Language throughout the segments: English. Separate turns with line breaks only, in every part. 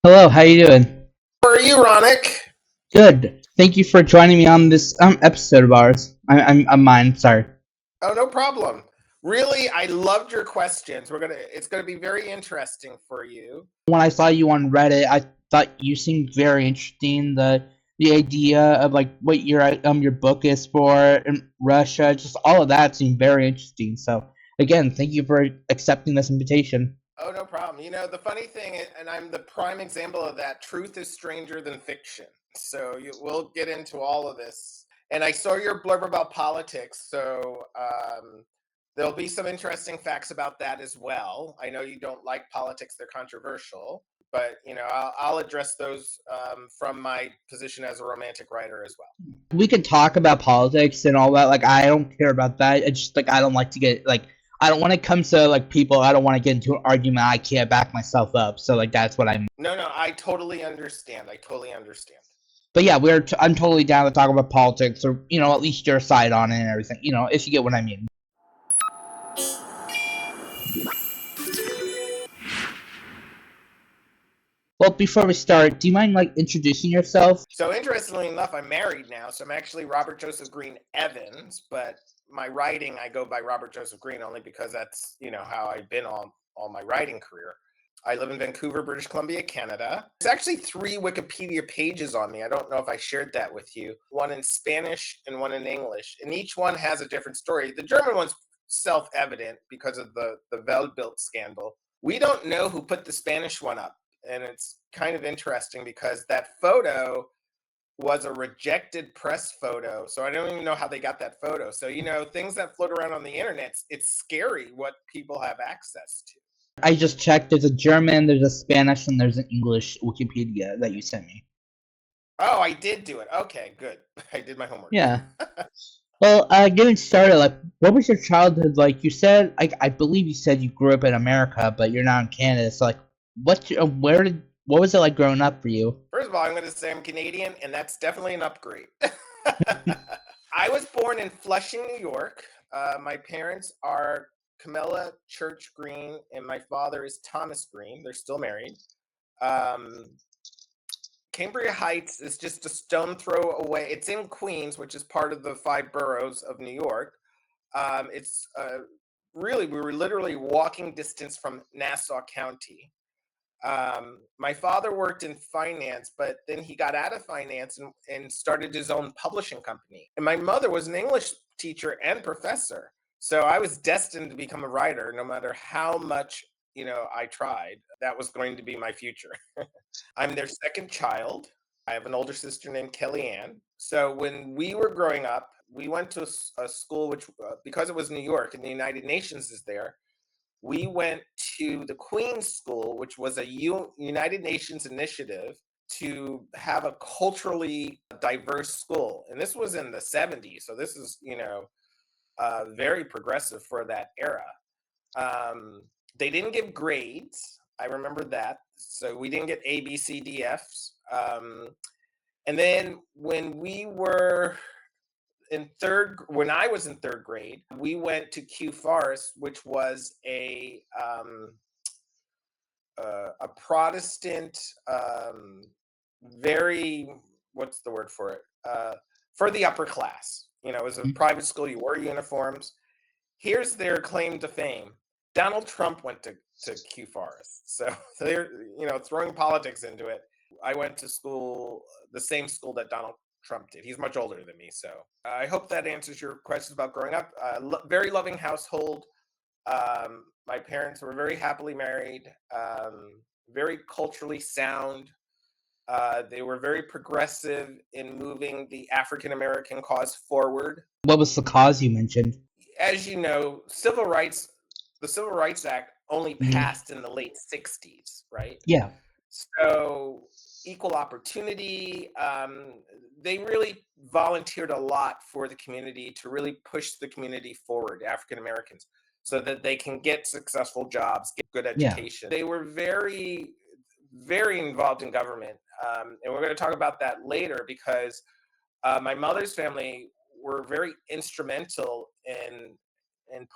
Hello, how you doing?
How are you, Ronick?
Good. Thank you for joining me on this episode of ours. I'm mine. Sorry.
Oh, no problem. Really, I loved your questions. It's gonna be very interesting for you.
When I saw you on Reddit, I thought you seemed very interesting. The idea of like what your book is for in Russia, just all of that seemed very interesting. So again, thank you for accepting this invitation.
Oh, no problem. The funny thing, and I'm the prime example of that. Truth is stranger than fiction. So we'll get into all of this. And I saw your blurb about politics, so there'll be some interesting facts about that as well. I know you don't like politics; they're controversial, but I'll address those from my position as a romantic writer as well.
We could talk about politics and all that. Like I don't care about that. It's just like I don't like to get like I don't when it comes to like people. I don't want to get into an argument. I can't back myself up. So like that's what I'm.
No, no, I totally understand. I totally understand.
But yeah, I'm totally down to talk about politics or at least your side on it and everything. If you get what I mean. Well, before we start, do you mind like introducing yourself?
So interestingly enough, I'm married now, so I'm actually Robert Joseph Greene Evans, but my writing I go by Robert Joseph Greene only because that's how I've been all my writing career. I live in Vancouver, British Columbia, Canada. There's actually 3 Wikipedia pages on me. I don't know if I shared that with you. One in Spanish and one in English, and each one has a different story. The German one's self-evident because of the Weltbild scandal. We don't know who put the Spanish one up, and it's kind of interesting because that photo was a rejected press photo. So I don't even know how they got that photo. So, things that float around on the internet, it's scary what people have access to.
I just checked. There's a German, there's a Spanish, and there's an English Wikipedia that you sent me.
Oh, I did do it. Okay, good. I did my homework.
Yeah. Well, getting started, like, what was your childhood like? You said, I believe you said you grew up in America, but you're not in Canada. So, like, what was it like growing up for you?
First of all, I'm going to say I'm Canadian, and that's definitely an upgrade. I was born in Flushing, New York. My parents are Camilla Church Green, and my father is Thomas Green. They're still married. Um, Cambria Heights is just a stone throw away. It's in Queens, which is part of the 5 boroughs of New York. It's really, we were literally walking distance from Nassau County. My father worked in finance, but then he got out of finance and started his own publishing company. And my mother was an English teacher and professor. So I was destined to become a writer no matter how much, I tried. That was going to be my future. I'm their second child. I have an older sister named Kellyanne. So when we were growing up, we went to a school which, because it was New York and the United Nations is there, we went to the Queen's School, which was a United Nations initiative to have a culturally diverse school. And this was in the 70s. So this is, very progressive for that era. They didn't give grades. I remember that. So we didn't get A, B, C, D, Fs. And then when I was in third grade, we went to Q Forest, which was a Protestant, very, what's the word for it? For the upper class. It was a private school. You wore uniforms. Here's their claim to fame. Donald Trump went to Q Forest. So they're, throwing politics into it. I went to school, the same school that Donald Trump did. He's much older than me. So I hope that answers your questions about growing up. Very loving household. My parents were very happily married, very culturally sound. They were very progressive in moving the African American cause forward.
What was the cause you mentioned?
As you know, the Civil Rights Act only passed in the late 60s, right?
Yeah.
So equal opportunity, they really volunteered a lot for the community to really push the community forward, African Americans, so that they can get successful jobs, get good education. Yeah. They were very, very involved in government. And we're going to talk about that later because my mother's family were very instrumental in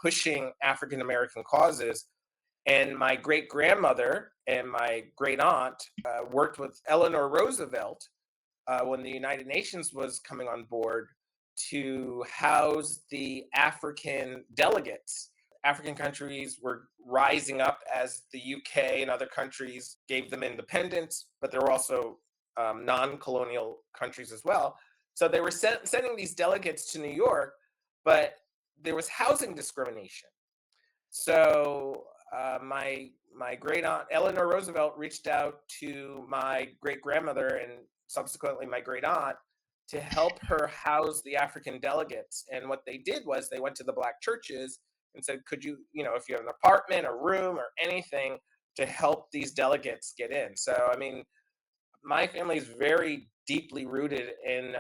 pushing African American causes. And my great grandmother and my great aunt worked with Eleanor Roosevelt when the United Nations was coming on board to house the African delegates. African countries were rising up as the UK and other countries gave them independence, but there were also non colonial countries as well. So they were sending these delegates to New York, but there was housing discrimination. So my great aunt Eleanor Roosevelt reached out to my great grandmother and subsequently my great aunt to help her house the African delegates. And what they did was they went to the black churches and said, "Could you, if you have an apartment, a room, or anything, to help these delegates get in?" So I mean, my family is very deeply rooted in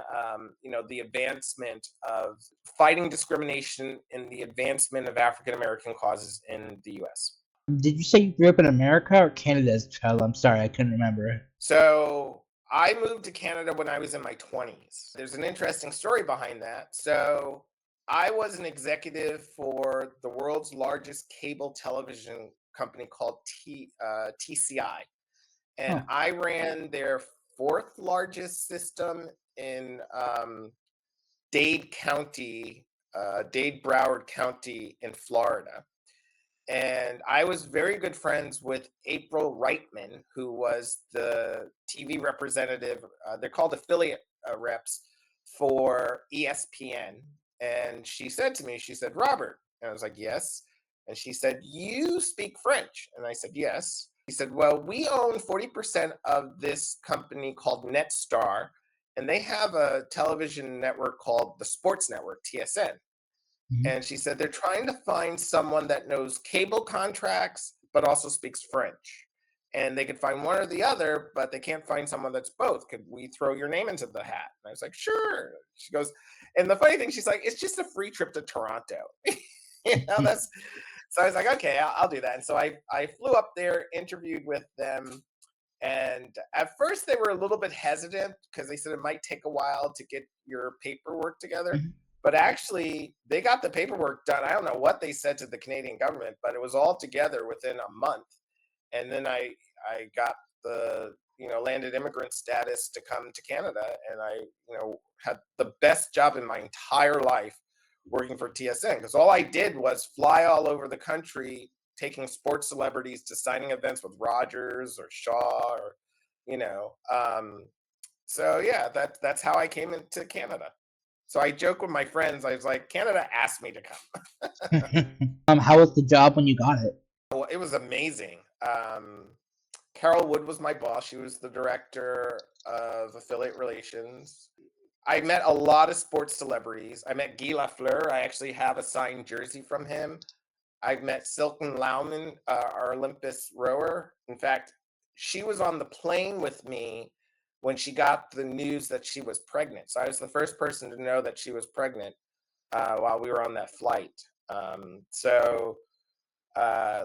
the advancement of fighting discrimination and the advancement of African American causes in the US.
Did you say you grew up in America or Canada as a child? I'm sorry, I couldn't remember.
So I moved to Canada when I was in my 20s. There's an interesting story behind that. So I was an executive for the world's largest cable television company called TCI. And
Oh.
I ran their fourth largest system in Dade County, Dade Broward County in Florida. And I was very good friends with April Reitman, who was the TV representative. They're called affiliate reps for ESPN. And she said to me, she said, "Robert," and I was like, "Yes." And she said, "You speak French?" And I said, "Yes." He said, "Well, we own 40% of this company called Netstar, and they have a television network called the Sports Network, TSN."
Mhm.
And she said they're trying to find someone that knows cable contracts but also speaks French. And they could find one or the other, but they can't find someone that's both. Could we throw your name into the hat? And I was like, "Sure." She goes, and the funny thing, she's like, "It's just a free trip to Toronto." That's so I was like, "Okay, I'll do that." And so I flew up there, interviewed with them, and at first they were a little bit hesitant because they said it might take a while to get your paperwork together.
Mhm.
But actually, they got the paperwork done. I don't know what they said to the Canadian government, but it was all together within a month. And then I got the landed immigrant status to come to Canada, and I had the best job in my entire life working for TSN because all I did was fly all over the country taking sports celebrities to signing events with Rogers or Shaw or you know um so yeah, that's how I came into Canada. So I joke with my friends, I was like, Canada asked me to come.
How was the job when you got it?
Well, it was amazing. Carol Wood was my boss. She was the director of affiliate relations. I met a lot of sports celebrities. I met Guy Lafleur. I actually have a signed jersey from him. I've met Silken Laumann, our Olympus rower. In fact, she was on the plane with me when she got the news that she was pregnant. So I was the first person to know that she was pregnant while we were on that flight.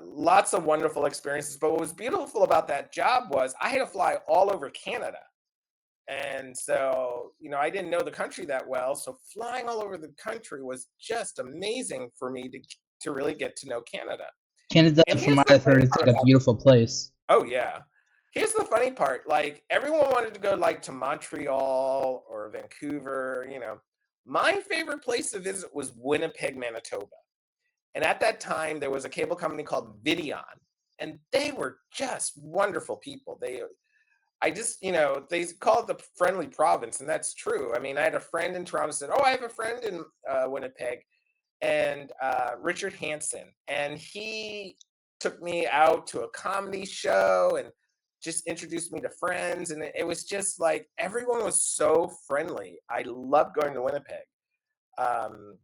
Lots of wonderful experiences. But what was beautiful about that job was I had to fly all over Canada. And so, I didn't know the country that well. So flying all over the country was just amazing for me to really get to know Canada.
Canada,
And
from
here's
what
the
I've
funny
heard, is
part
like a
about
beautiful place.
oh yeah. Here's the funny part. Like everyone wanted to go like to Montreal or Vancouver. My favorite place to visit was Winnipeg, Manitoba. And at that time, there was a cable company called Videon, and they were just wonderful people. They call it the friendly province, and that's true. I mean, I had a friend in Toronto said, "Oh, I have a friend in Winnipeg," and Richard Hansen, and he took me out to a comedy show and just introduced me to friends, and it was just like everyone was so friendly. I loved going to Winnipeg.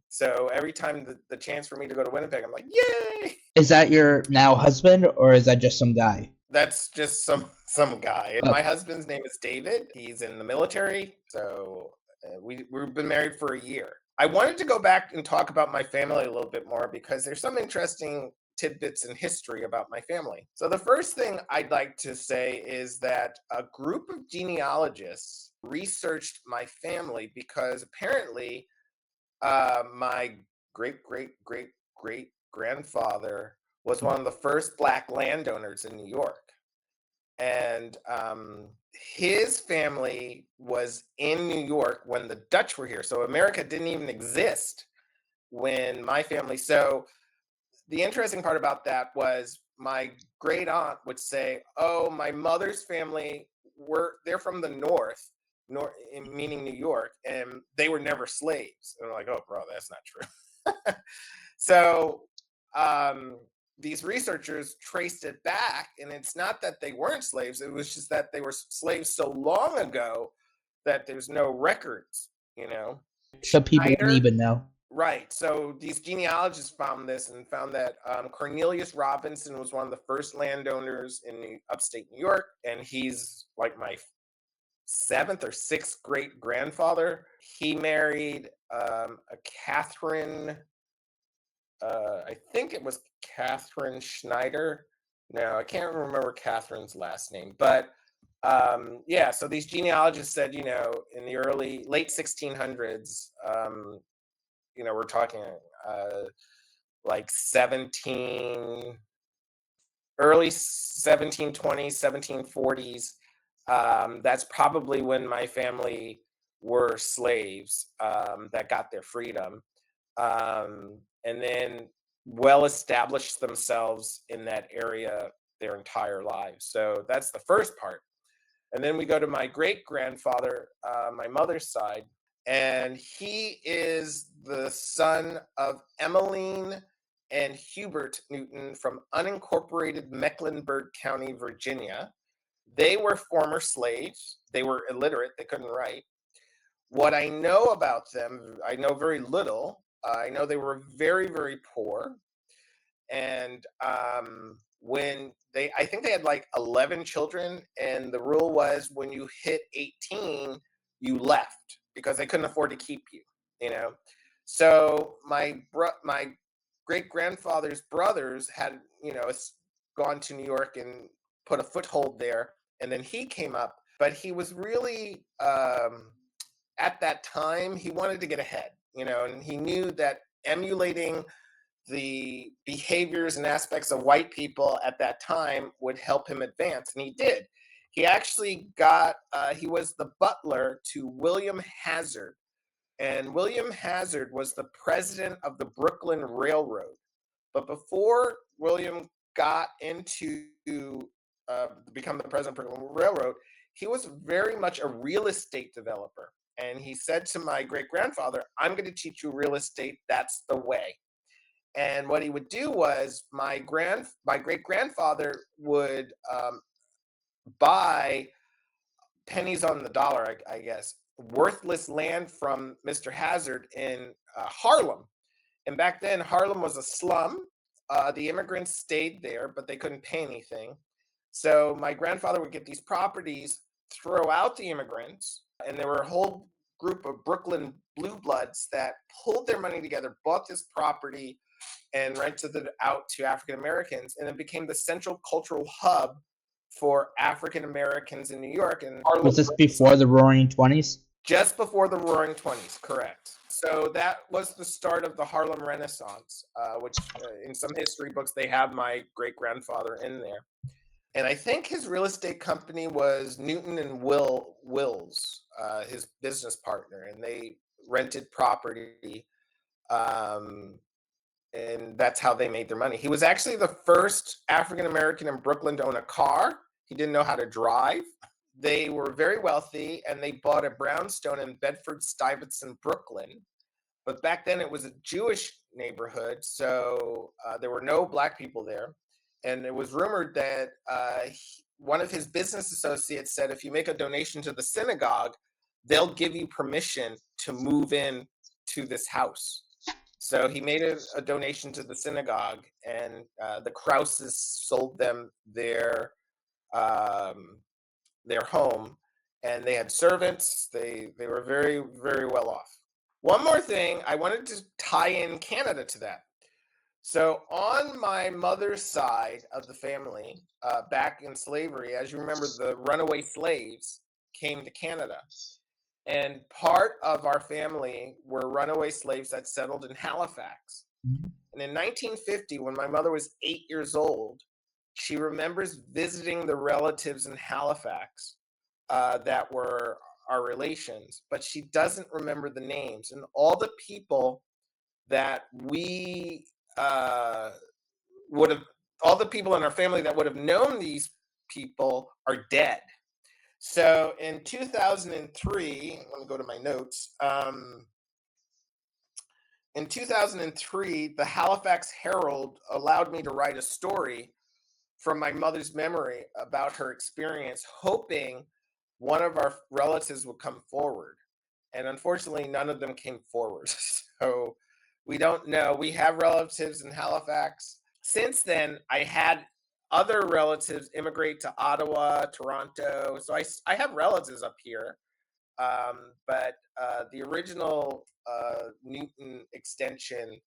So every time the chance for me to go to Winnipeg, I'm like, "Yay!"
Is that your now husband, or is that just some guy?
That's just some guy.
Oh,
My husband's name is David. He's in the military, so we've been married for a year. I wanted to go back and talk about my family a little bit more because there's some interesting tidbits in history about my family. So the first thing I'd like to say is that a group of genealogists researched my family because apparently my great great great great grandfather was one of the first Black landowners in New York. And his family was in New York when the Dutch were here. So America didn't even exist when my family. So the interesting part about that was my great aunt would say, "Oh, my mother's family they're from the north, meaning New York, and they were never slaves." And I'm like, "Oh, bro, that's not true." So these researchers traced it back, and it's not that they weren't slaves; it was just that they were slaves so long ago that there's no records. You know,
So people wouldn't
Schneider.
even know.
Right. So these genealogists found this and found that Cornelius Robinson was one of the first landowners in upstate New York, and he's like my seventh or sixth great grandfather. He married a Catherine. I think it was Catherine Schneider. No, I can't remember Catherine's last name, but yeah. So these genealogists said, in the late 1600s. We're talking like early 1720s, 1740s. That's probably when my family were slaves that got their freedom. And then well established themselves in that area their entire lives. So that's the first part. And then we go to my great grandfather, my mother's side, and he is the son of Emmeline and Hubert Newton from unincorporated Mecklenburg County, Virginia. They were former slaves. They were illiterate. They couldn't write. What I know about them, I know very little. I know they were very, very poor. And I think they had like 11 children, and the rule was when you hit 18, you left because they couldn't afford to keep you. So my great grandfather's brothers had, gone to New York and put a foothold there, and then he came up, but he was really at that time he wanted to get ahead, and he knew that emulating the behaviors and aspects of white people at that time would help him advance, and he did. He actually he was the butler to William Hazard, and William Hazard was the president of the Brooklyn Railroad. But before William got into become the president of the Brooklyn Railroad, he was very much a real estate developer. And he said to my great grandfather, "I'm going to teach you real estate. That's the way." And what he would do was my great grandfather would buy pennies on the dollar, I guess, worthless land from Mr. Hazard in Harlem. And back then, Harlem was a slum. The immigrants stayed there, but they couldn't pay anything. So my grandfather would get these properties, throw out the immigrants, and there were a whole group of Brooklyn blue bloods that pulled their money together, bought this property, and rented it out to African Americans, and it became the central cultural hub for African Americans in New York. And
Was this before the Roaring Twenties?
just before the Roaring Twenties, correct. So that was the start of the Harlem Renaissance, which in some history books they have my great grandfather in there. And I think his real estate company was Newton and Wills, his business partner, and they rented property. And that's how they made their money. He was actually the first African American in Brooklyn to own a car. He didn't know how to drive. They were very wealthy, and they bought a brownstone in Bedford-Stuyvesant, Brooklyn. But back then it was a Jewish neighborhood, so there were no Black people there. And it was rumored that one of his business associates said, if you make a donation to the synagogue, they'll give you permission to move in to this house. So he made a donation to the synagogue, and the Krauses sold them their home, and they had servants. They were very, very well off. One more thing, I wanted to tie in Canada to that. So on my mother's side of the family, back in slavery, as you remember, the runaway slaves came to Canada. And part of our family were runaway slaves that settled in Halifax. And in 1950, when my mother was 8 years old, she remembers visiting the relatives in Halifax that were our relations, but she doesn't remember the names. And all the people that we would have, all the people in our family that would have known these people are dead. So in 2003, let me go to my notes. In 2003, the Halifax Herald allowed me to write a story from my mother's memory about her experience, hoping one of our relatives would come forward. And unfortunately, none of them came forward. So we don't know. We have relatives in Halifax. Since then, I had other relatives immigrate to Ottawa, Toronto. So I have relatives up here. But the original Newton extension,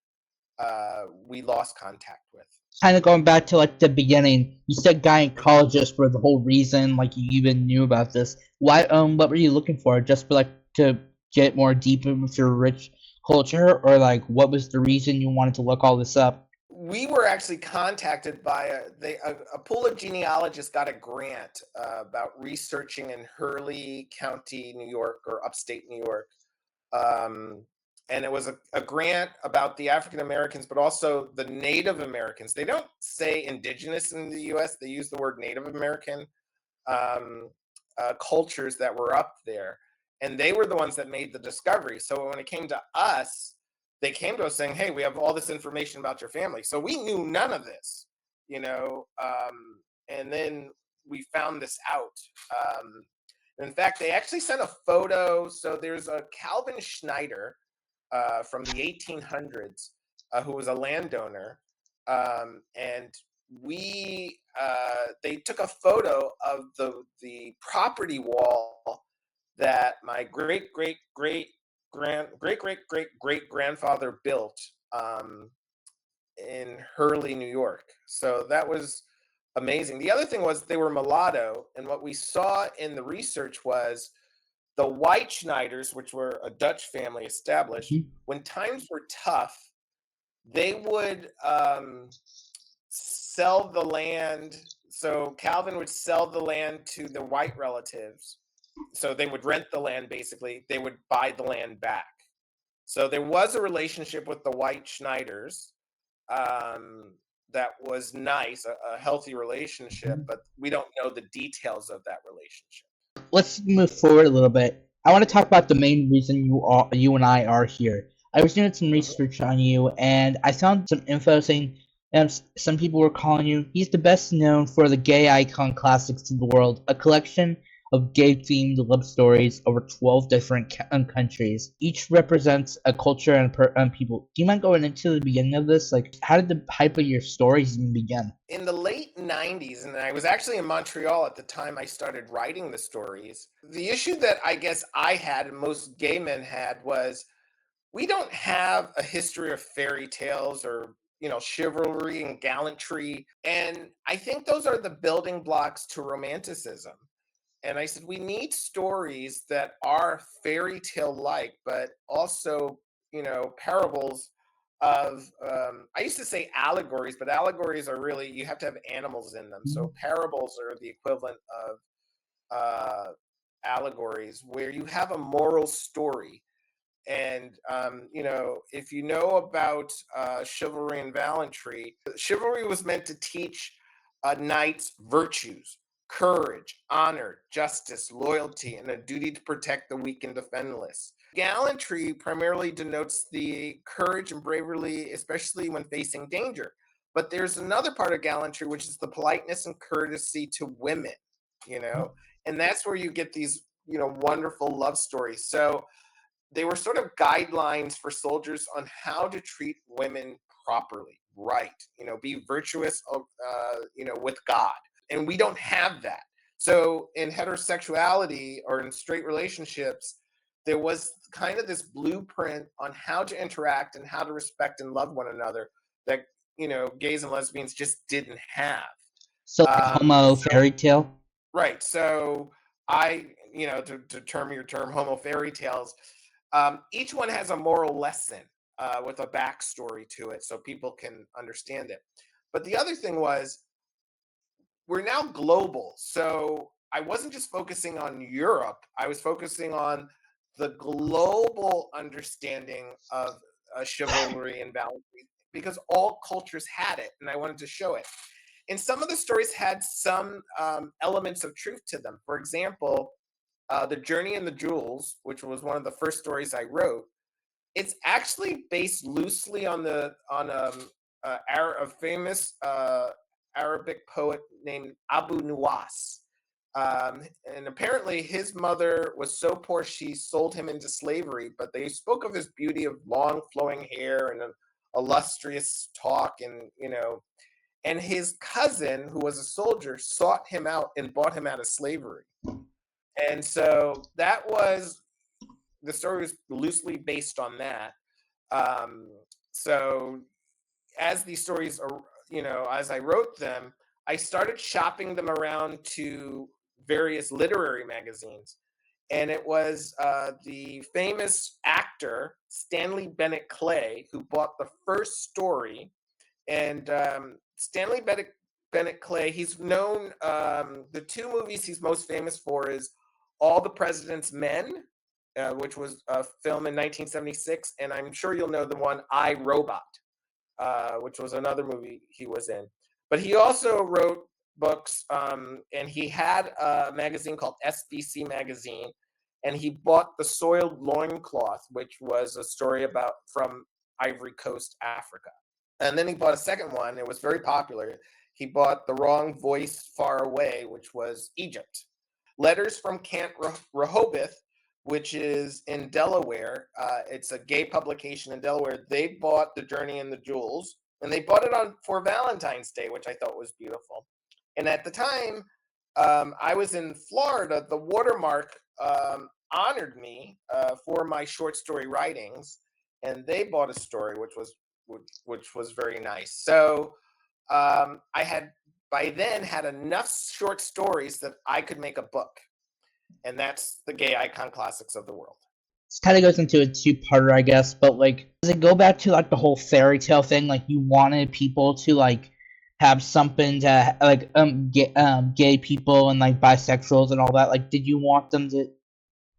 we lost contact with.
Kind of going back to like the beginning, you said gynecologists were the whole reason like you even knew about this. Why? What were you looking for? Just for like to get more deep into your rich culture, or like what was the reason you wanted to look all this up?
We were actually contacted by a pool of genealogists got a grant about researching in Hurley County, New York, or upstate New York. And it was a grant about the African Americans, but also the Native Americans. They don't say indigenous in the US, they use the word Native American cultures that were up there. And they were the ones that made the discovery. So when it came to us, they came to us saying, hey, we have all this information about your family. So we knew none of this, you know. And then we found this out. In fact, they actually sent a photo. So there's a Calvin Schneider from the 1800s who was a landowner. And they took a photo of the property wall that my great grandfather built in Hurley, New York. So that was amazing. The other thing was they were mulatto, and what we saw in the research was the White Schneiders, which were a Dutch family established, when times were tough, they would sell the land. So Calvin would sell the land to the white relatives. So they would rent the land, basically. They would buy the land back. So there was a relationship with the White Schneiders that was nice, a healthy relationship, but we don't know the details of that relationship.
Let's move forward a little bit. I want to talk about the main reason you and I are here. I was doing some research on you, and I found some info saying some people were calling you. He's the best known for the gay icon classics to the world, a collection of gay-themed love stories over 12 different countries. Each represents a culture and people. Do you mind going into the beginning of this? Like, how did the hype of your stories even begin?
In the late 90s, and I was actually in Montreal at the time I started writing the stories, the issue that I guess I had and most gay men had was we don't have a history of fairy tales or chivalry and gallantry, and I think those are the building blocks to romanticism. And I said, we need stories that are fairy tale like, but also, parables of, I used to say allegories, but allegories are really, you have to have animals in them. So parables are the equivalent of allegories where you have a moral story. And, if you know about chivalry and gallantry, chivalry was meant to teach knights virtues, courage, honor, justice, loyalty, and a duty to protect the weak and defenseless. Gallantry primarily denotes the courage and bravery, especially when facing danger. But there's another part of gallantry, which is the politeness and courtesy to women, and that's where you get these, wonderful love stories. So they were sort of guidelines for soldiers on how to treat women properly, right? Be virtuous, with God. And we don't have that. So in heterosexuality or in straight relationships, there was kind of this blueprint on how to interact and how to respect and love one another that, gays and lesbians just didn't have.
So, like homo fairy tale?
Right. So to term your term, homo fairy tales, each one has a moral lesson. with a backstory to it so people can understand it. But the other thing was, we're now global. So I wasn't just focusing on Europe, I was focusing on the global understanding of chivalry and valor, because all cultures had it, and I wanted to show it. And some of the stories had some elements of truth to them. For example, The Journey and the Jewels, which was one of the first stories I wrote, it's actually based loosely on a famous Arabic poet named Abu Nuwas. And apparently his mother was so poor she sold him into slavery, but they spoke of his beauty of long flowing hair and an illustrious talk, and his cousin, who was a soldier, sought him out and bought him out of slavery. And so the story was loosely based on that. Um, so as these stories are, as I wrote them, I started shopping them around to various literary magazines. And it was the famous actor Stanley Bennett Clay who bought the first story. And Stanley Bennett Clay, he's known, the two movies he's most famous for is All the President's Men, which was a film in 1976, and I'm sure you'll know the one I, Robot, which was another movie he was in. But he also wrote books, and he had a magazine called SBC Magazine, and he bought The Soiled Loincloth, which was a story from Ivory Coast, Africa. And then he bought a second one. It was very popular. He bought The Wrong Voice Far Away, which was Egypt. Letters from Camp Rehoboth, which is in Delaware. It's a gay publication in Delaware. They bought The Journey and the Jewels, and they bought it for Valentine's Day, which I thought was beautiful. And at the time, I was in Florida. The Watermark honored me for my short story writings, and they bought a story which was very nice. So I had by then had enough short stories that I could make a book, and that's the Gay Icon Classics of the World.
This kind of goes into a two-parter, I guess, but like, does it go back to like the whole fairy tale thing? Like, you wanted people to like have something to like gay people and like bisexuals and all that. Like, did you want them to?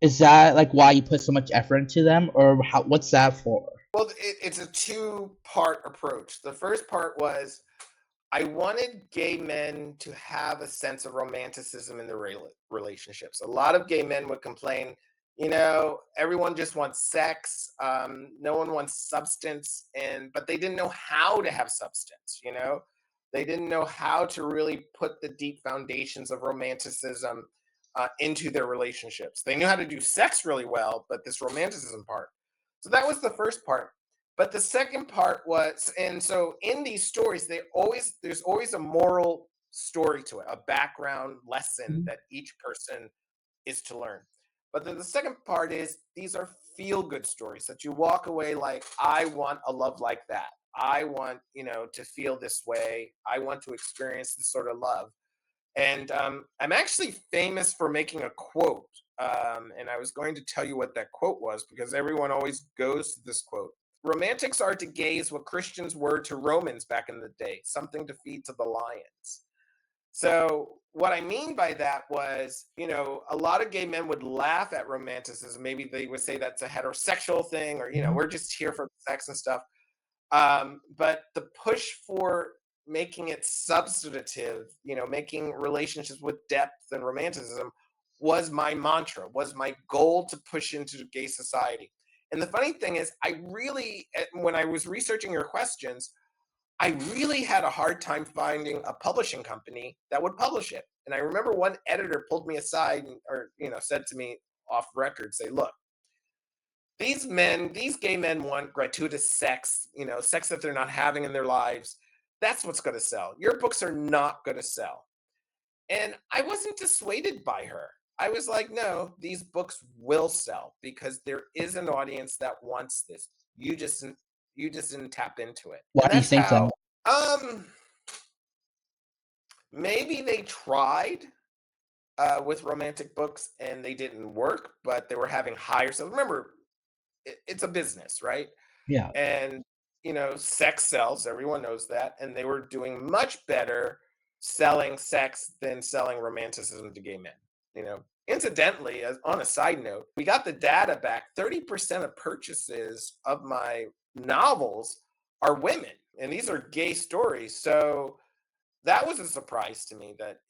Is that like why you put so much effort into them, or what's that for?
Well, it's a two-part approach. The first part was I wanted gay men to have a sense of romanticism in their relationships. A lot of gay men would complain, everyone just wants sex. No one wants substance, but they didn't know how to have substance. They didn't know how to really put the deep foundations of romanticism into their relationships. They knew how to do sex really well, but this romanticism part. So that was the first part. But the second part was, and so in these stories, there's always a moral story to it, a background lesson that each person is to learn. But then the second part is these are feel-good stories that you walk away like, I want a love like that. I want, to feel this way. I want to experience this sort of love. And I'm actually famous for making a quote. And I was going to tell you what that quote was because everyone always goes to this quote. Romantics are to gays what Christians were to Romans back in the day, something to feed to the lions. So what I mean by that was, a lot of gay men would laugh at romanticism. Maybe they would say that's a heterosexual thing, or, we're just here for sex and stuff. But the push for making it substantive, making relationships with depth and romanticism was my mantra, was my goal to push into gay society. And the funny thing is, when I was researching your questions, I really had a hard time finding a publishing company that would publish it. And I remember one editor pulled me aside said to me off record, say, look, these gay men want gratuitous sex, sex that they're not having in their lives. That's what's going to sell. Your books are not going to sell. And I wasn't dissuaded by her. I was like, no, these books will sell because there is an audience that wants this. You just didn't tap into it.
Why
And
do you
that's
think
how,
that?
maybe they tried with romantic books and they didn't work, but they were having higher sales. Remember, it's a business, right?
Yeah.
And, sex sells, everyone knows that. And they were doing much better selling sex than selling romanticism to gay men. Incidentally, as on a side note, we got the data back. 30% of purchases of my novels are women, and these are gay stories. So that was a surprise to me that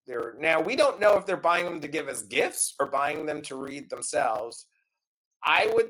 they're now, we don't know if they're buying them to give as gifts or buying them to read themselves. I would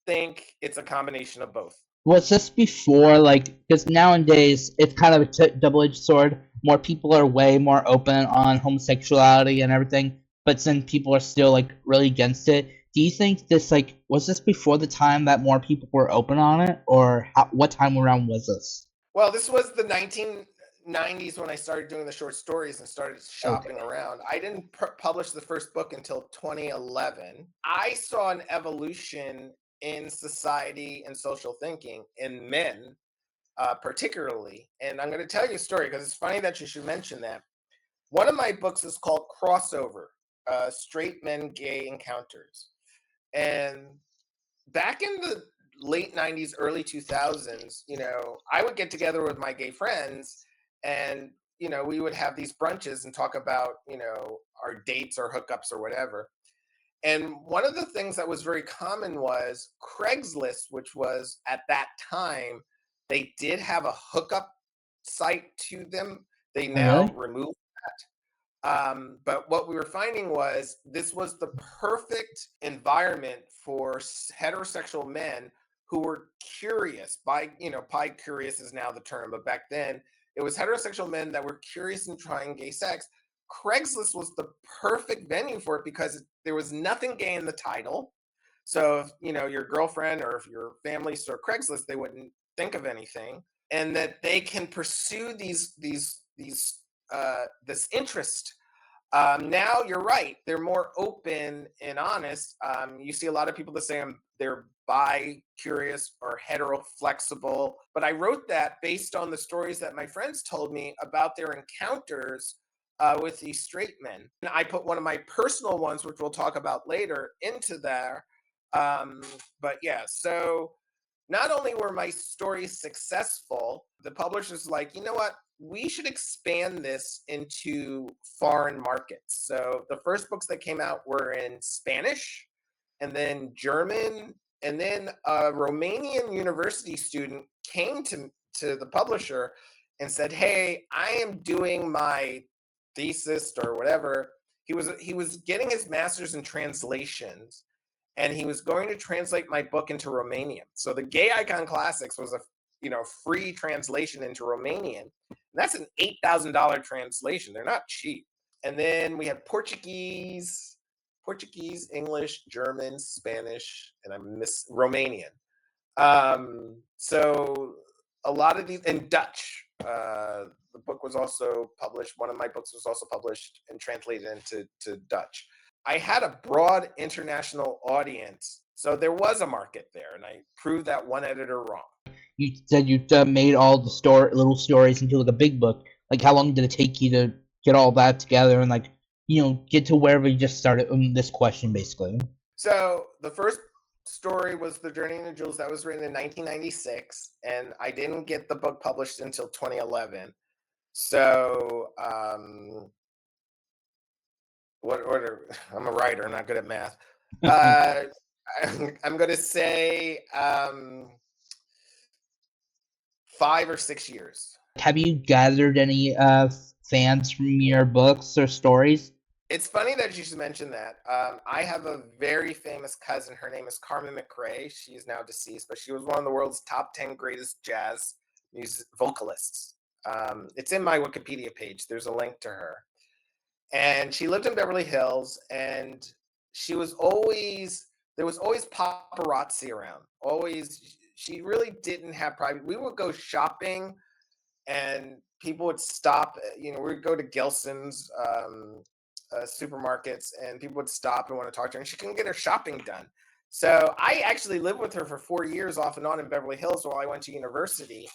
think it's a combination of both.
Was this before, like, because nowadays it's kind of a double-edged sword. More people are way more open on homosexuality and everything, but then people are still, like, really against it. Do you think this, like, was this before the time that more people were open on it, or what time around was this?
Well, this was the 1990s when I started doing the short stories and started shopping
Okay.
around. I didn't publish the first book until 2011. I saw an evolution in society and social thinking in men, particularly. And I'm going to tell you a story because it's funny that you should mention that. One of my books is called Crossover, Straight Men Gay Encounters. And back in the late 90s, early 2000s, I would get together with my gay friends and, we would have these brunches and talk about, our dates or hookups or whatever. And one of the things that was very common was Craigslist, which was at that time, they did have a hookup site to them. They
Oh,
now
really?
removed. But what we were finding was this was the perfect environment for heterosexual men who were curious. Bi curious is now the term, but back then it was heterosexual men that were curious in trying gay sex. Craigslist was the perfect venue for it because there was nothing gay in the title. So if your girlfriend or if your family saw Craigslist, they wouldn't think of anything, and that they can pursue this interest. Now you're right; they're more open and honest. You see a lot of people that say they're bi-curious or hetero-flexible, but I wrote that based on the stories that my friends told me about their encounters with these straight men. And I put one of my personal ones, which we'll talk about later, into there. But yeah, so not only were my stories successful, the publisher's like, you know what? We should expand this into foreign markets. So the first books that came out were in Spanish and then German. And then a Romanian university student came to the publisher and said, hey, I am doing my thesis or whatever. He was getting his master's in translations and he was going to translate my book into Romanian. So the Gay Icon Classics was a free translation into Romanian. And that's an $8,000 translation. They're not cheap. And then we have Portuguese, English, German, Spanish, and I miss Romanian. So a lot of these, and Dutch. The book was also published. One of my books was also published and translated into Dutch. I had a broad international audience, so there was a market there, and I proved that one editor wrong.
You said you made all the little stories into like a big book. Like, how long did it take you to get all that together and like, get to wherever you just started? This question, basically.
So the first story was The Journey into Jewels. That was written in 1996, and I didn't get the book published until 2011. So, what order? I'm a writer. I'm not good at math. I'm going to say 5 or 6 years.
Have you gathered any fans from your books or stories?
It's funny that you should mention that. I have a very famous cousin. Her name is Carmen McRae. She is now deceased, but she was one of the world's top 10 greatest jazz vocalists. It's in my Wikipedia page. There's a link to her. And she lived in Beverly Hills, and she was always, there was always paparazzi around. Always, she really didn't have private. We would go shopping and people would stop. We'd go to Gelson's supermarkets, and people would stop and want to talk to her, and she couldn't get her shopping done. So I actually lived with her for 4 years off and on in Beverly Hills while I went to university.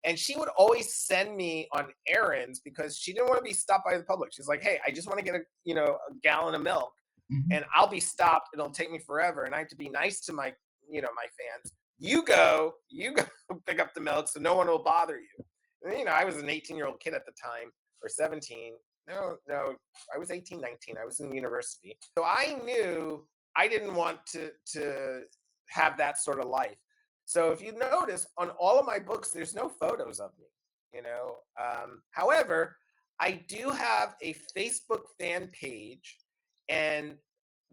And she would always send me on errands because she didn't want to be stopped by the public. She's like, hey, I just want to get a gallon of milk,
Mm-hmm.
and I'll be stopped. It'll take me forever. And I have to be nice to my my fans, you go pick up the milk so no one will bother you. And, I was an 18-year-old kid at the time, or 17. No, I was 18, 19. I was in university. So I knew I didn't want to have that sort of life. So if you notice, on all of my books, there's no photos of me. However, I do have a Facebook fan page, and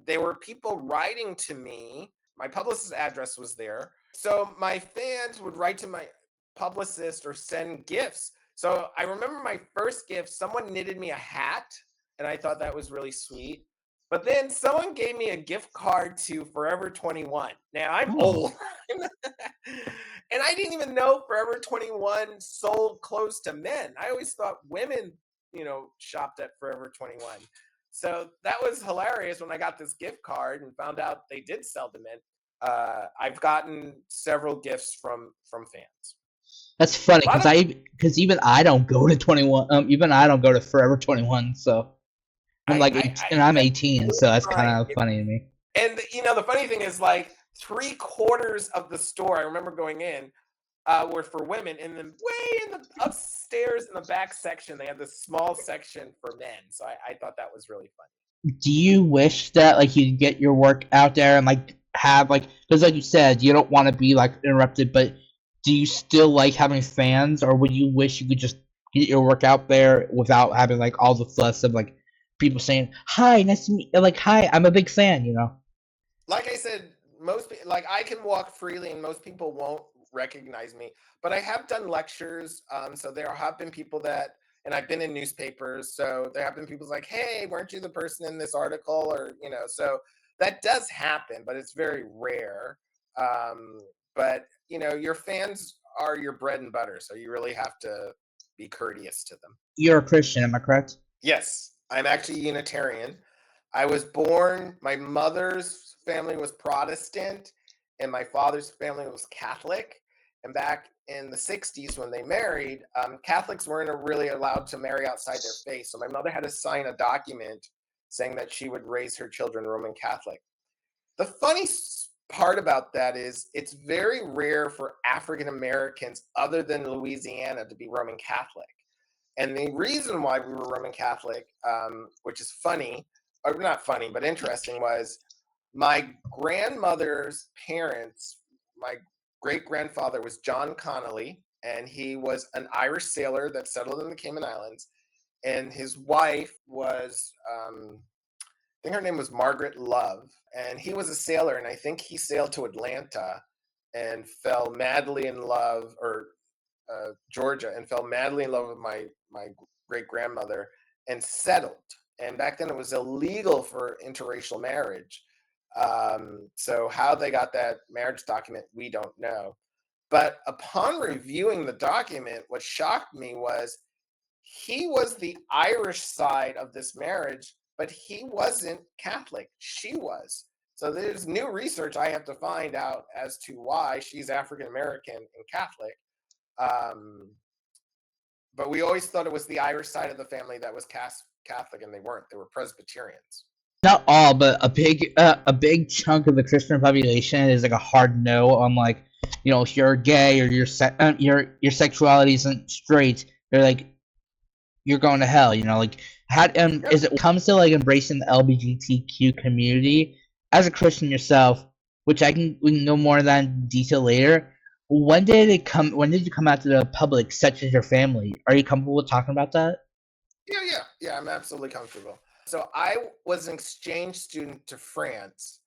there were people writing to me. My publicist's address was there. So my fans would write to my publicist or send gifts. So I remember my first gift, someone knitted me a hat, and I thought that was really sweet. But then someone gave me a gift card to Forever 21. Now I'm
Oh,
old. And I didn't even know Forever 21 sold clothes to men. I always thought women, shopped at Forever 21. So that was hilarious when I got this gift card and found out they did sell to men. I've gotten several gifts from fans.
that's funny
A lot
because
of
even I don't go to 21. Even I don't go to Forever 21. So I'm like 18, and I'm
that
18,
blew
so that's
my
kind
mind.
of funny to me.
And the funny thing is, like, 3/4 of the store, I remember going in, were for women, and then way in the upstairs in the back section, they had this small section for men. So I thought that was really funny.
Do you wish that like you could get your work out there and like have like because like you said you don't want to be like interrupted, but do you still like having fans, or would you wish you could just get your work out there without having like all the fuss of like people saying hi, nice to meet, like hi, I'm a big fan.
Like I said, like, I can walk freely, and most people won't recognize me. But I have done lectures, so there have been people and I've been in newspapers, so there have been people like, "Hey, weren't you the person in this article?" Or so that does happen, but it's very rare. Um, but your fans are your bread and butter, so you really have to be courteous to them.
You're a Christian, am I correct?
Yes, I'm actually Unitarian. I was born, my mother's family was Protestant, and my father's family was Catholic. And back in the 60s, when they married, Catholics weren't really allowed to marry outside their faith. So my mother had to sign a document saying that she would raise her children Roman Catholic. The funny part about that is it's very rare for African Americans other than Louisiana to be Roman Catholic. And the reason why we were Roman Catholic, which is funny, or not funny, but interesting, was my grandmother's parents. My great grandfather was John Connolly, and he was an Irish sailor that settled in the Cayman Islands. And his wife was, I think her name was Margaret Love, and he was a sailor, and I think he sailed to Atlanta and fell madly in love, or Georgia, and fell madly in love with my great grandmother and settled. And back then, it was illegal for interracial marriage. So how they got that marriage document, we don't know. But upon reviewing the document, what shocked me was he was the Irish side of this marriage, but he wasn't Catholic. She was. So there's new research I have to find out as to why she's African American and Catholic. Um, but we always thought it was the Irish side of the family that was Catholic, and they weren't. They were Presbyterians.
Not all, but a big chunk of the Christian population is like a hard no on like if you're gay or your sexuality isn't straight, they're like you're going to hell. Like how
Yep.
is it when it comes to like embracing the LGBTQ community as a Christian yourself, which we can know more of that in detail later. When did it come? When did you come out to the public, such as your family? Are you comfortable with talking about that?
Yeah. I'm absolutely comfortable. So I was an exchange student to France,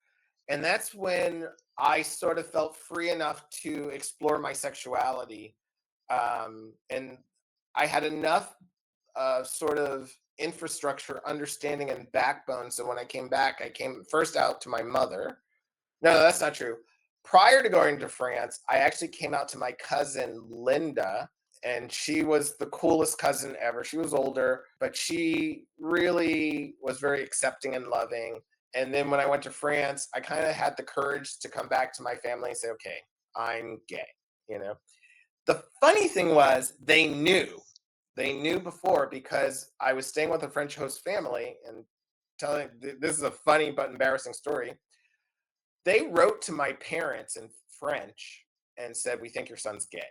and that's when I sort of felt free enough to explore my sexuality, and I had enough sort of infrastructure, understanding, and backbone. So when I came back, I came first out to my mother. No, that's not true. Prior to going to France, I actually came out to my cousin Linda, and she was the coolest cousin ever. She was older, but she really was very accepting and loving. And then when I went to France, I kind of had the courage to come back to my family and say, okay, I'm gay, you know. The funny thing was they knew. They knew before, because I was staying with a French host family, and this is a funny but embarrassing story. they wrote to my parents in French and said, "We think your son's gay."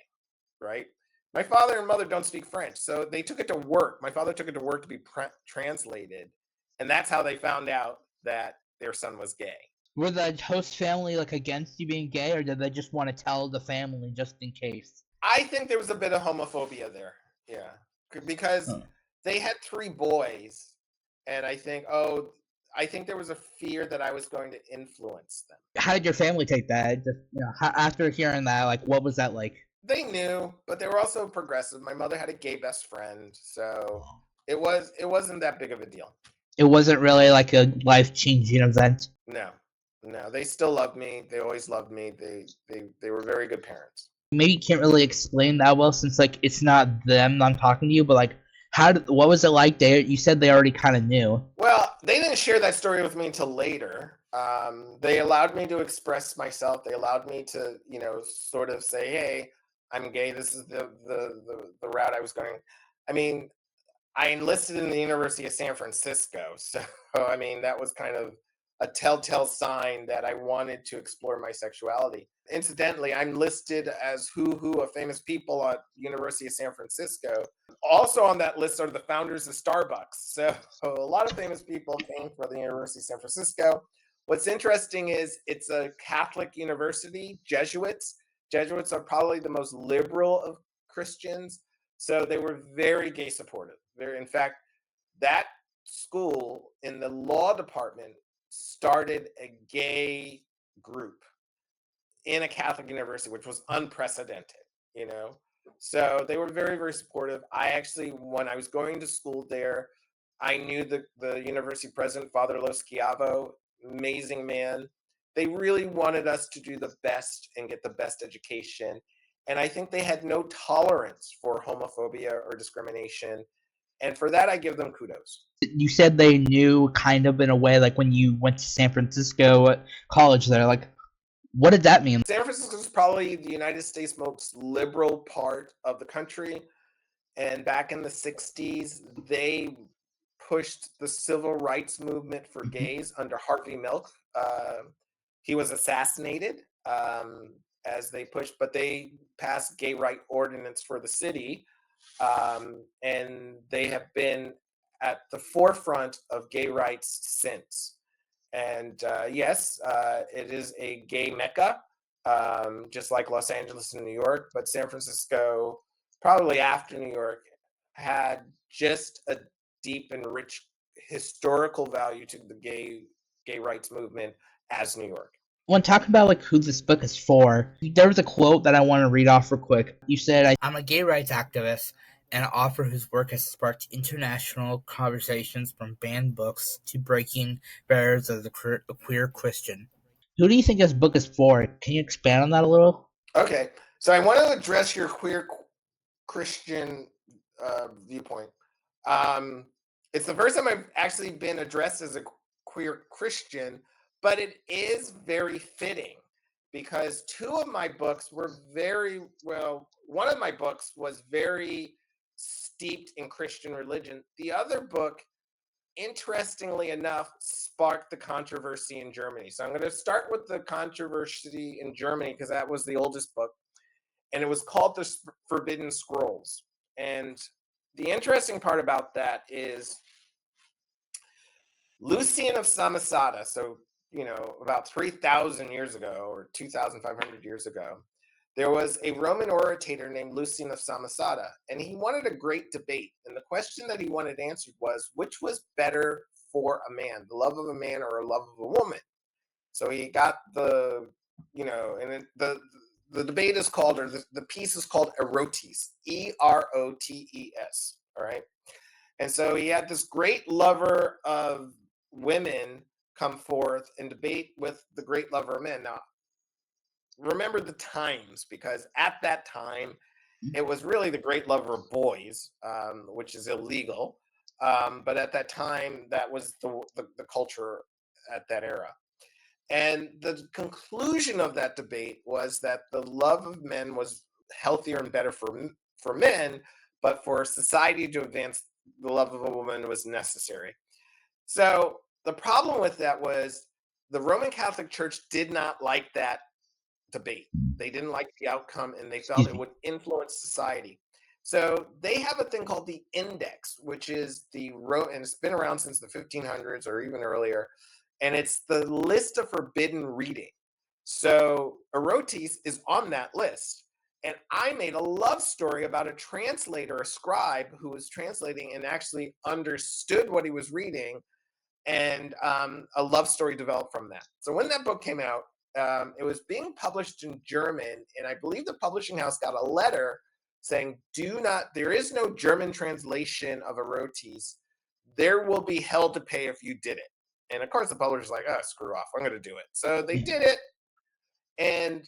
Right? My father and mother don't speak French, so they took it to work. My father took it to work to be translated, and that's how they found out that their son was gay.
Were the host family like against you being gay, or did they just want to tell the family just in case?
I think there was a bit of homophobia there. Yeah. Because
Huh.
they had 3 boys, and I think there was a fear that I was going to influence them.
How did your family take that? Just, after hearing that, like, what was that like?
They knew, but they were also progressive. My mother had a gay best friend, so it wasn't that big of a deal.
It wasn't really like a life changing event.
No. No, they still loved me. They always loved me. They were very good parents.
Maybe you can't really explain that well since like it's not them I'm talking to you, but like what was it like? You said they already kind of knew.
Well, they didn't share that story with me until later. They allowed me to express myself. They allowed me to, sort of say, "Hey, I'm gay. This is the route I was going." I mean, I enlisted in the University of San Francisco, so I mean that was kind of a telltale sign that I wanted to explore my sexuality. Incidentally, I'm listed as who of famous people at University of San Francisco. Also on that list are the founders of Starbucks. So a lot of famous people came from the University of San Francisco. What's interesting is it's a Catholic university, Jesuits. Jesuits are probably the most liberal of Christians. So they were very gay supportive. In fact, that school in the law department started a gay group in a Catholic university, which was unprecedented, you know. So they were very, very supportive. I actually, when I was going to school there, I knew the university president, Father Lo Schiavo, amazing man. They really wanted us to do the best and get the best education. And I think they had no tolerance for homophobia or discrimination. And for that, I give them kudos.
You said they knew kind of in a way, like when you went to San Francisco college there. Like, what did that mean?
San Francisco is probably the United States' most liberal part of the country. And back in the 60s, they pushed the civil rights movement for gays under Harvey Milk. He was assassinated as they pushed, but they passed gay right ordinance for the city. And they have been at the forefront of gay rights since. And yes, it is a gay mecca, just like Los Angeles and New York, but San Francisco, probably after New York, had just a deep and rich historical value to the gay rights movement as New York.
When talking about like who this book is for, there was a quote that I want to read off real quick. You said, "I'm a gay rights activist and an author whose work has sparked international conversations from banned books to breaking barriers of the queer Christian." Who do you think this book is for? Can you expand on that a little?
Okay, so I want to address your queer Christian viewpoint. It's the first time I've actually been addressed as a queer Christian, but it is very fitting because 2 of my books were one of my books was very steeped in Christian religion. The other book, interestingly enough, sparked the controversy in Germany. So I'm going to start with the controversy in Germany because that was the oldest book, and it was called The Forbidden Scrolls. And the interesting part about that is Lucian of Samosata, so, about 3,000 years ago or 2,500 years ago, there was a Roman orator named Lucian of Samosata, and he wanted a great debate. And the question that he wanted answered was, which was better for a man, the love of a man or a love of a woman? So he got and the debate is called, or the piece is called Erotes, Erotes, all right? And so he had this great lover of women come forth and debate with the great lover of men. Now, remember the times, because at that time, it was really the great lover of boys, which is illegal. But at that time, that was the culture at that era. And the conclusion of that debate was that the love of men was healthier and better for men, but for society to advance, the love of a woman was necessary. So the problem with that was the Roman Catholic Church did not like that debate. They didn't like the outcome, and they felt
Excuse
it
me.
would influence society. So they have a thing called the Index, which is and it's been around since the 1500s or even earlier, and it's the list of forbidden reading. So Erotes is on that list. And I made a love story about a translator, a scribe who was translating and actually understood what he was reading, and a love story developed from that. So when that book came out, it was being published in German, and I believe the publishing house got a letter saying, there is no German translation of Erotes. There will be hell to pay if you did it. And of course the publisher's like, oh, screw off, I'm going to do it. So they did it, and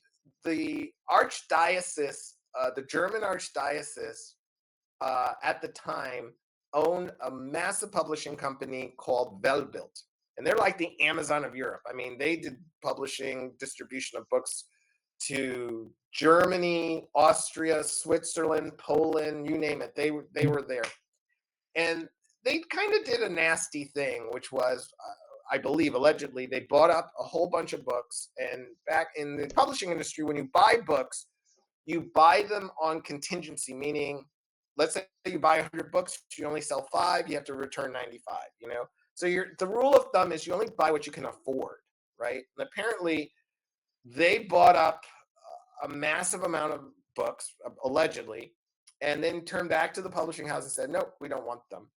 the archdiocese, the German archdiocese at the time owned a massive publishing company called Weltbild. And they're like the Amazon of Europe. I mean, they did publishing, distribution of books to Germany, Austria, Switzerland, Poland, you name it. They were there. And they kind of did a nasty thing, which was, I believe, allegedly, they bought up a whole bunch of books. And back in the publishing industry, when you buy books, you buy them on contingency, meaning, let's say you buy 100 books, you only sell 5, you have to return 95, So the rule of thumb is you only buy what you can afford, right? And apparently they bought up a massive amount of books, allegedly, and then turned back to the publishing house and said, nope, we don't want them.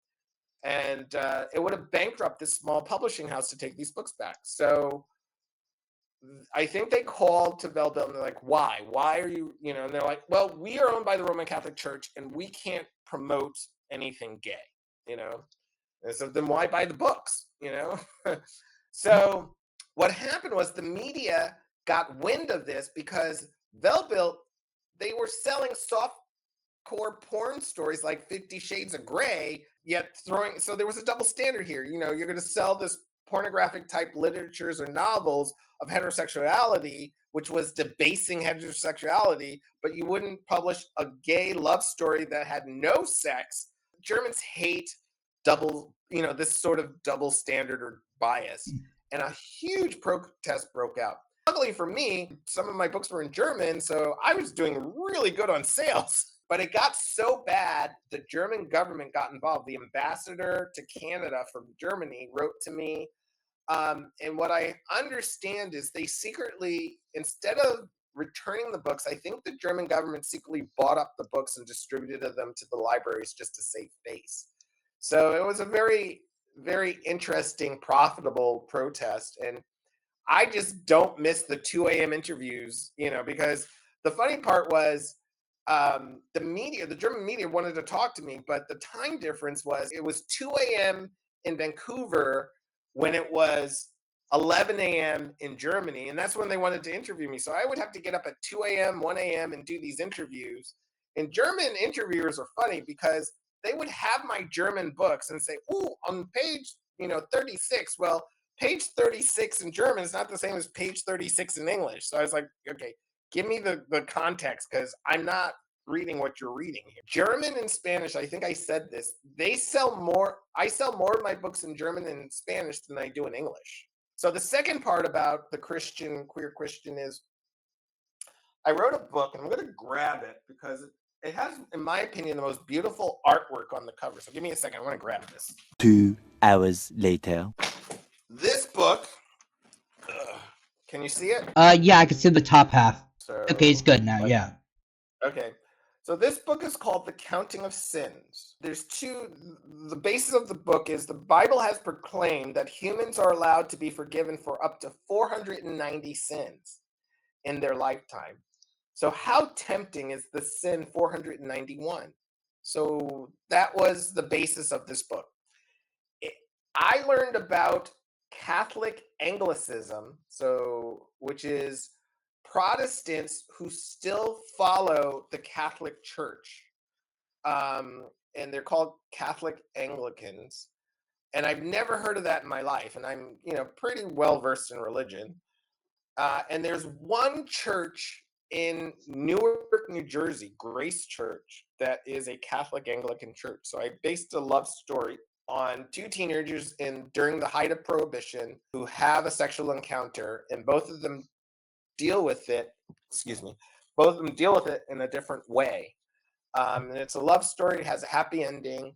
And it would have bankrupted this small publishing house to take these books back. So I think they called to Weltbild and they're like, why? Why are you, and they're like, well, we are owned by the Roman Catholic Church and we can't promote anything gay, And so then why buy the books, So what happened was the media got wind of this because Weltbild, they were selling softcore porn stories like 50 Shades of Grey, yet so there was a double standard here. You're going to sell this pornographic type literatures or novels of heterosexuality, which was debasing heterosexuality, but you wouldn't publish a gay love story that had no sex. Germans hate this sort of double standard or bias. And a huge protest broke out. Luckily for me, some of my books were in German, so I was doing really good on sales. But it got so bad, the German government got involved. The ambassador to Canada from Germany wrote to me. And what I understand is they secretly, instead of returning the books, I think the German government secretly bought up the books and distributed them to the libraries just to save face. So it was a very, very interesting, profitable protest. And I just don't miss the 2 a.m. interviews, because the funny part was the German media wanted to talk to me, but the time difference it was 2 a.m. in Vancouver when it was 11 a.m. in Germany. And that's when they wanted to interview me. So I would have to get up at 2 a.m., 1 a.m. and do these interviews. And German interviewers are funny because they would have my German books and say, oh, on page, 36. Well, page 36 in German is not the same as page 36 in English. So I was like, okay, give me the context because I'm not reading what you're reading here. German and Spanish, I think I said this, I sell more of my books in German and Spanish than I do in English. So the second part about the queer Christian is I wrote a book, and I'm going to grab it because it has, in my opinion, the most beautiful artwork on the cover. So give me a second. I want to grab this.
2 hours later.
This book, can you see it?
Yeah, I can see the top half.
So,
Okay, it's good now. Yeah.
Okay. So this book is called The Counting of Sins. The basis of the book is the Bible has proclaimed that humans are allowed to be forgiven for up to 490 sins in their lifetime. So how tempting is the sin 491? So that was the basis of this book. I learned about Catholic Anglicism, which is Protestants who still follow the Catholic Church, and they're called Catholic Anglicans. And I've never heard of that in my life, and I'm pretty well versed in religion. And there's one church in Newark, New Jersey, Grace Church, that is a Catholic Anglican church. So I based a love story on two teenagers during the height of Prohibition who have a sexual encounter, and both of them deal with it. Excuse me. Both of them deal with it in a different way. And it's a love story. It has a happy ending.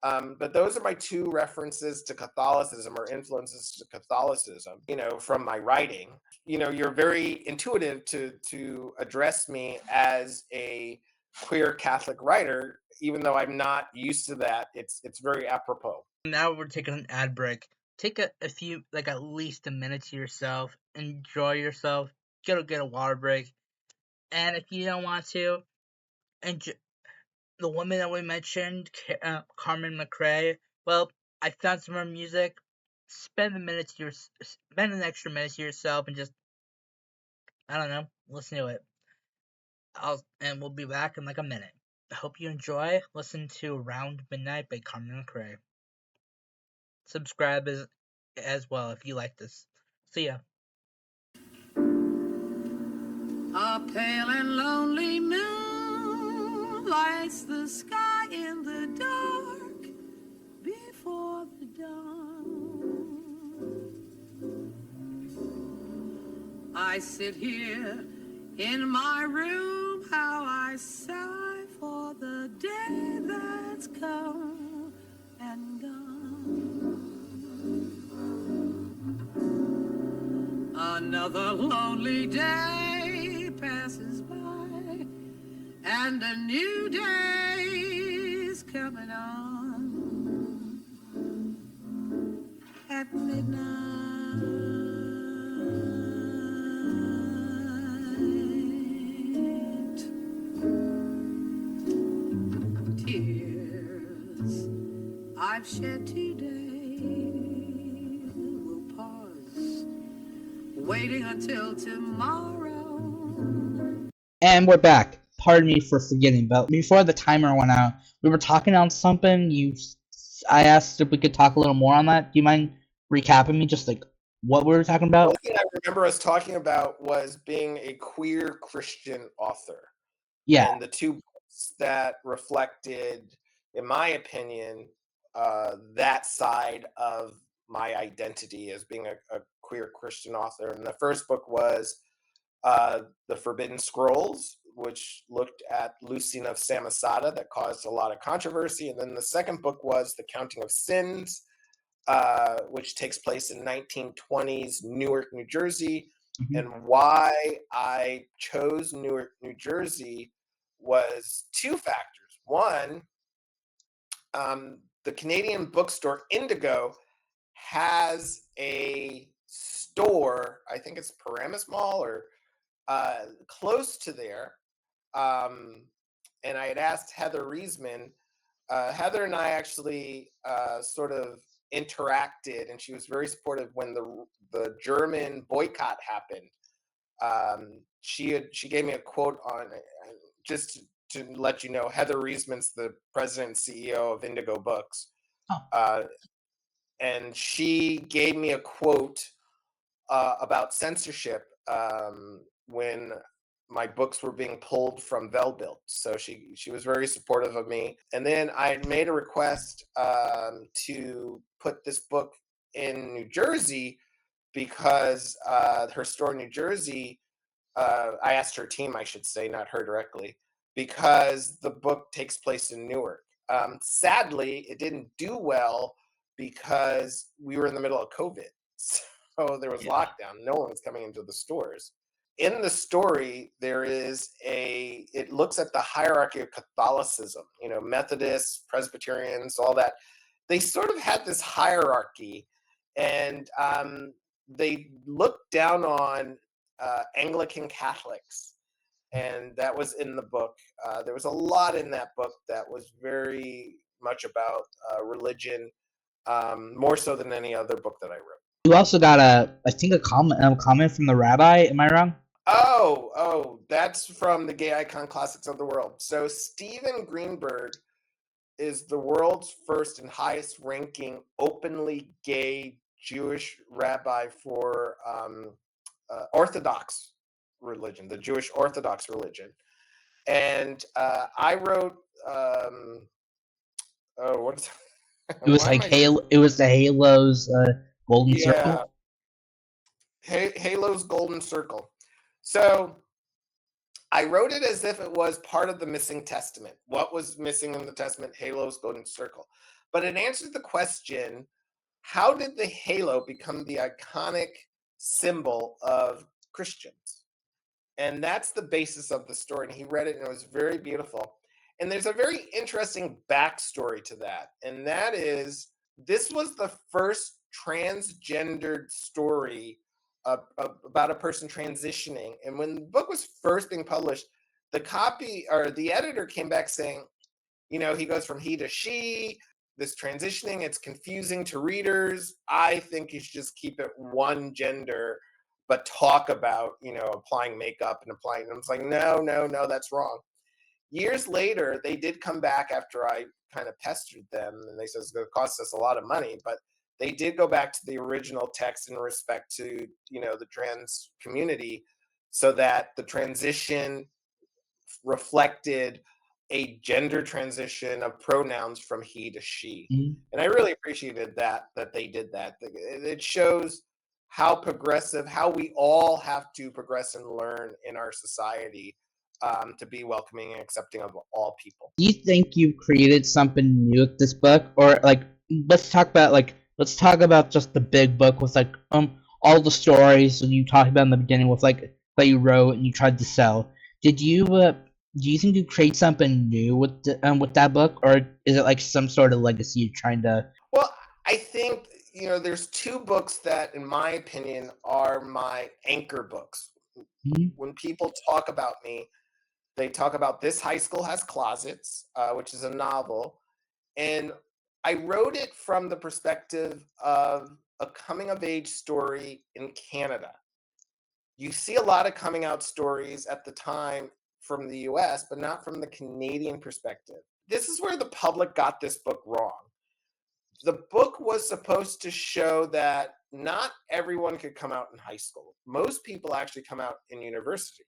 But those are my two references to Catholicism, or influences to Catholicism, from my writing. You're very intuitive to address me as a queer Catholic writer, even though I'm not used to that. It's very apropos.
Now we're taking an ad break. Take a few, like at least a minute to yourself. Enjoy yourself. Go get a water break. And if you don't want to, the woman that we mentioned, Carmen McRae. Well, I found some more music. Spend an extra minute to yourself, and just, I don't know, listen to it. And we'll be back in like a minute. I hope you enjoy. Listen to Around Midnight by Carmen McRae. Subscribe as well if you like this. See ya.
A pale and lonely moon lights the sky in the dark before the dawn. I sit here in my room, how I sigh for the day that's come and gone. Another lonely day passes by, and a new day's coming on. At midnight, tears I've shed today will pause, waiting until tomorrow.
And we're back. Pardon me for forgetting, but before the timer went out, we were talking on something. I asked if we could talk a little more on that. Do you mind recapping me, just like what we were talking about?
One thing I remember us talking about was being a queer Christian author.
Yeah.
And the two books that reflected, in my opinion, that side of my identity as being a queer Christian author. And the first book was The Forbidden Scrolls, which looked at Lucina of Samosata, that caused a lot of controversy. And then the second book was The Counting of Sins, which takes place in 1920s Newark, New Jersey.
Mm-hmm.
And why I chose Newark, New Jersey was two factors. One, the Canadian bookstore Indigo has a store, I think it's Paramus Mall, or close to there. And I had asked Heather Reisman. Heather and I actually sort of interacted, and she was very supportive when the German boycott happened. She gave me a quote on, just to let you know, Heather Reisman's the president and CEO of Indigo Books.
Oh.
And she gave me a quote about censorship when my books were being pulled from Velbilt. So she was very supportive of me. And then I made a request to put this book in New Jersey because her store in New Jersey, I asked her team, I should say, not her directly, because the book takes place in Newark. Sadly, it didn't do well because we were in the middle of COVID. So there was lockdown. No one was coming into the stores. In the story, it looks at the hierarchy of Catholicism, Methodists, Presbyterians, all that. They sort of had this hierarchy, and they looked down on Anglican Catholics, and that was in the book. There was a lot in that book that was very much about religion, more so than any other book that I wrote.
You also got I think a comment from the rabbi. Am I wrong?
Oh, that's from the Gay Icon Classics of the World. So Steven Greenberg is the world's first and highest ranking openly gay Jewish rabbi for Orthodox religion, the Jewish Orthodox religion. And I wrote,
It was
Why am
like
I?
Halo. It was the Halo's golden
Yeah,
circle.
Halo's Golden Circle. So I wrote it as if it was part of the missing testament. What was missing in the testament? Halo's Golden Circle. But it answered the question, how did the halo become the iconic symbol of Christians? And that's the basis of the story. And he read it and it was very beautiful. And there's a very interesting backstory to that. And that is, this was the first transgendered story about a person transitioning. And when the book was first being published, the copy or the editor came back saying, he goes from he to she, this transitioning, it's confusing to readers. I think you should just keep it one gender, but talk about, applying makeup and applying. And I was like, no, that's wrong. Years later, they did come back after I kind of pestered them, and they said it's going to cost us a lot of money, but they did go back to the original text in respect to, the trans community, so that the transition reflected a gender transition of pronouns from he to she.
Mhm.
And I really appreciated that they did that. It shows how progressive, how we all have to progress and learn in our society, to be welcoming and accepting of all people.
Do you think you created something new with this book, or like let's talk about just the big book with all the stories that you talked about in the beginning with that you wrote and you tried to sell. Did you do you think you create something new with that book, or is it like some sort of legacy you're trying to?
Well, I think, there's two books that, in my opinion, are my anchor books.
Mhm.
When people talk about me, they talk about This High School Has Closets, which is a novel. And I wrote it from the perspective of a coming of age story in Canada. You see a lot of coming out stories at the time from the US, but not from the Canadian perspective. This is where the public got this book wrong. The book was supposed to show that not everyone could come out in high school. Most people actually come out in university.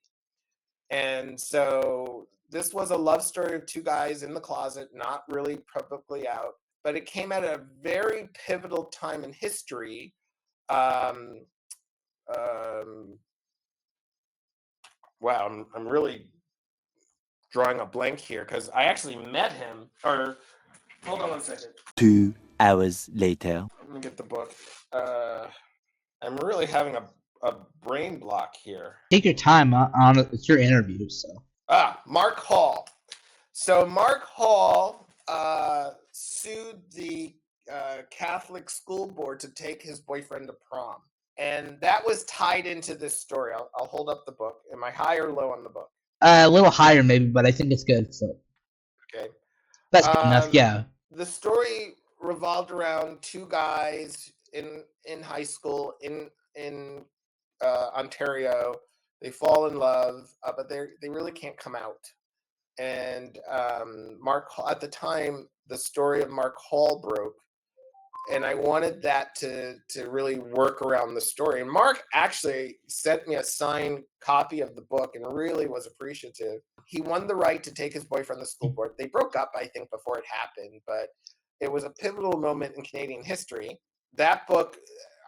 And so this was a love story of two guys in the closet, not really publicly out, but it came at a very pivotal time in history. Um, um, wow, I'm really drawing a blank here because I actually met him. Or hold on one second.
2 hours later.
Let me get the book. I'm really having a brain block here.
Take your time on it. It's your interview, so.
Mark Hall. So Mark Hall sued the Catholic school board to take his boyfriend to prom. And that was tied into this story. I'll hold up the book. Am I high or low on the book?
A little higher maybe, but I think it's good. So
Okay.
that's good enough. Yeah.
The story revolved around two guys in high school in Ontario. They fall in love, but they really can't come out. And Mark, at the time, the story of Mark Hall broke, and I wanted that to really work around the story. And Mark actually sent me a signed copy of the book and really was appreciative. He won the right to take his boyfriend to the school board. They broke up, I think, before it happened, but it was a pivotal moment in Canadian history. That book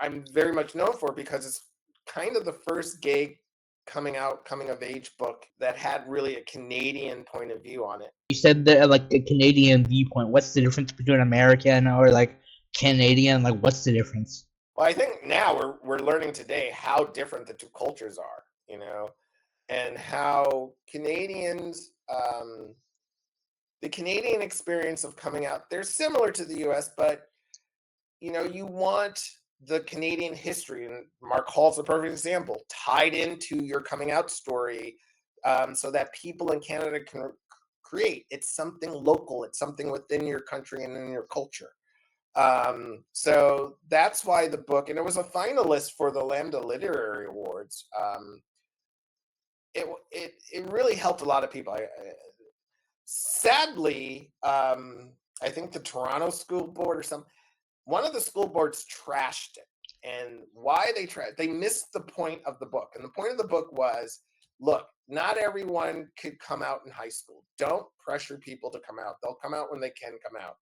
I'm very much known for because it's kind of the first gay coming of age book that had really a Canadian point of view on it.
You said that like a Canadian viewpoint. What's the difference between American or like Canadian? Like, what's the difference?
Well, I think now we're learning today how different the two cultures are, and how Canadians, the Canadian experience of coming out, they're similar to the U.S., but you want the Canadian history, and Mark Hall's a perfect example, tied into your coming out story, so that people in Canada can create. It's something local. It's something within your country and in your culture. So that's why the book, and it was a finalist for the Lambda Literary Awards. It really helped a lot of people. Sadly, I think the Toronto School Board or one of the school boards trashed it. And why they missed the point of the book. And the point of the book was, look, not everyone could come out in high school. Don't pressure people to come out. They'll come out when they can come out.